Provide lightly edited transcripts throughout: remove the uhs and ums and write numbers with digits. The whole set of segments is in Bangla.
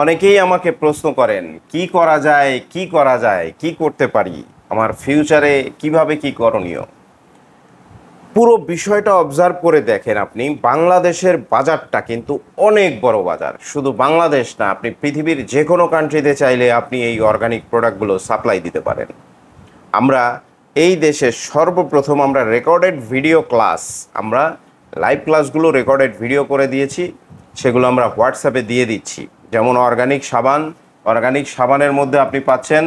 অনেকেই আমাকে প্রশ্ন করেন কি করা যায়, কি করা যায়, কি করতে পারি, আমার ফিউচারে কিভাবে কি করণীয়। পুরো বিষয়টা অবজার্ভ করে দেখেন, আপনি বাংলাদেশের বাজারটা কিন্তু অনেক বড় বাজার। শুধু বাংলাদেশ না, আপনি পৃথিবীর যে কোনো কান্ট্রিতে চাইলে আপনি এই অর্গানিক প্রোডাক্টগুলো সাপ্লাই দিতে পারেন। আমরা এই দেশে সর্বপ্রথম আমরা রেকর্ডেড ভিডিও ক্লাস, আমরা লাইভ ক্লাসগুলো রেকর্ডেড ভিডিও করে দিয়েছি, সেগুলো আমরা হোয়াটসঅ্যাপে দিয়ে দিচ্ছি। যেমন অর্গানিক সাবানের মধ্যে আপনি পাচ্ছেন,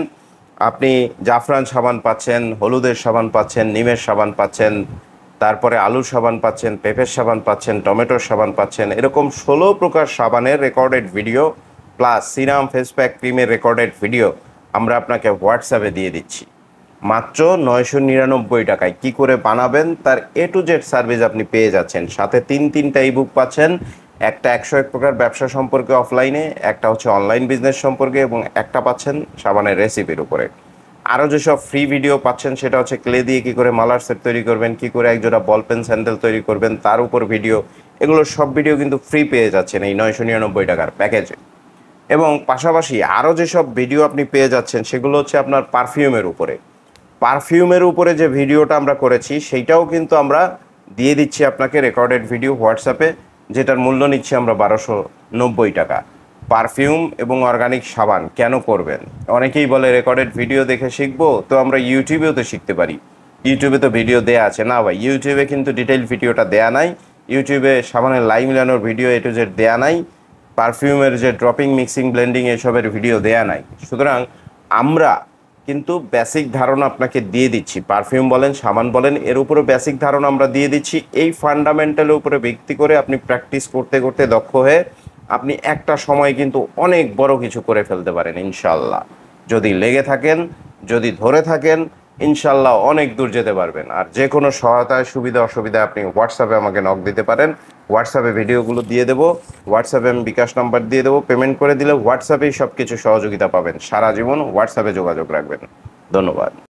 আপনি জাফরান সাবান পাচ্ছেন, হলুদের সাবান পাচ্ছেন, নিমের সাবান পাচ্ছেন, তারপরে আলুর সাবান পাচ্ছেন, পেঁপের সাবান পাচ্ছেন, টমেটোর সাবান পাচ্ছেন। এরকম 16 প্রকার সাবানের recorded video plus serum face pack ক্রিমের রেকর্ডেড ভিডিও আমরা আপনাকে হোয়াটসঅ্যাপে দিয়ে দিচ্ছি মাত্র 999 টাকায়। কি করে বানাবেন তার A to Z সার্ভিস আপনি পেয়ে যাচ্ছেন। সাথে তিনটা ইবুক পাচ্ছেন, একটা 101 প্রকার ব্যবসা সম্পর্কে অফলাইনে, একটা হচ্ছে অনলাইন বিজনেস সম্পর্কে, এবং একটা পাচ্ছেন সাবানের রেসিপির উপরে। আরও যেসব ফ্রি ভিডিও পাচ্ছেন সেটা হচ্ছে ক্লে দিয়ে কী করে মালার সেট তৈরি করবেন, কী করে একজোড়া বল পেন স্যান্ডেল তৈরি করবেন তার উপর ভিডিও। এগুলো সব ভিডিও কিন্তু ফ্রি পেয়ে যাচ্ছেন এই 999 টাকার প্যাকেজে। এবং পাশাপাশি আরও যেসব ভিডিও আপনি পেয়ে যাচ্ছেন সেগুলো হচ্ছে আপনার পারফিউমের উপরে যে ভিডিওটা আমরা করেছি সেইটাও কিন্তু আমরা দিয়ে দিচ্ছি আপনাকে রেকর্ডেড ভিডিও হোয়াটসঅ্যাপে, যেটার মূল্য নিচ্ছি আমরা 1290 টাকা। পারফিউম এবং অর্গানিক সাবান কেন করবেন? অনেকেই বলে রেকর্ডেড ভিডিও দেখে শিখবো, তো আমরা ইউটিউবেও তো শিখতে পারি, ইউটিউবে তো ভিডিও দেয়া আছে। না ভাই, ইউটিউবে কিন্তু ডিটেইল ভিডিওটা দেয়া নাই, ইউটিউবে সাবানের লাই মিলানোর ভিডিও A to Z দেয়া নাই, পারফিউমের যে ড্রপিং মিক্সিং ব্লেন্ডিং এসবের ভিডিও দেয়া নাই। সুতরাং আমরা কিন্তু বেসিক ধারণা আপনাকে দিয়ে দিচ্ছি, পারফিউম বলেন সাবান বলেন এর উপরে বেসিক ধারণা আমরা দিয়ে দিচ্ছি। এই ফান্ডামেন্টালের উপরে ভিত্তি করে আপনি প্র্যাকটিস করতে করতে দক্ষ হয়ে আপনি একটা সময় কিন্তু অনেক বড় কিছু করে ফেলতে পারেন ইনশাল্লাহ। যদি লেগে থাকেন, যদি ধরে থাকেন, ইনশাল্লাহ অনেক দূর যেতে পারবেন। আর যে কোনো সহায়তায় সুবিধা অসুবিধা আপনি হোয়াটসঅ্যাপে আমাকে নক দিতে পারেন, হোয়াটসঅ্যাপে ভিডিওগুলো দিয়ে দেবো, হোয়াটসঅ্যাপে আমি বিকাশ নাম্বার দিয়ে দেবো, পেমেন্ট করে দিলে হোয়াটসঅ্যাপেই সব কিছু সহযোগিতা পাবেন। সারা জীবন হোয়াটসঅ্যাপে যোগাযোগ রাখবেন। ধন্যবাদ।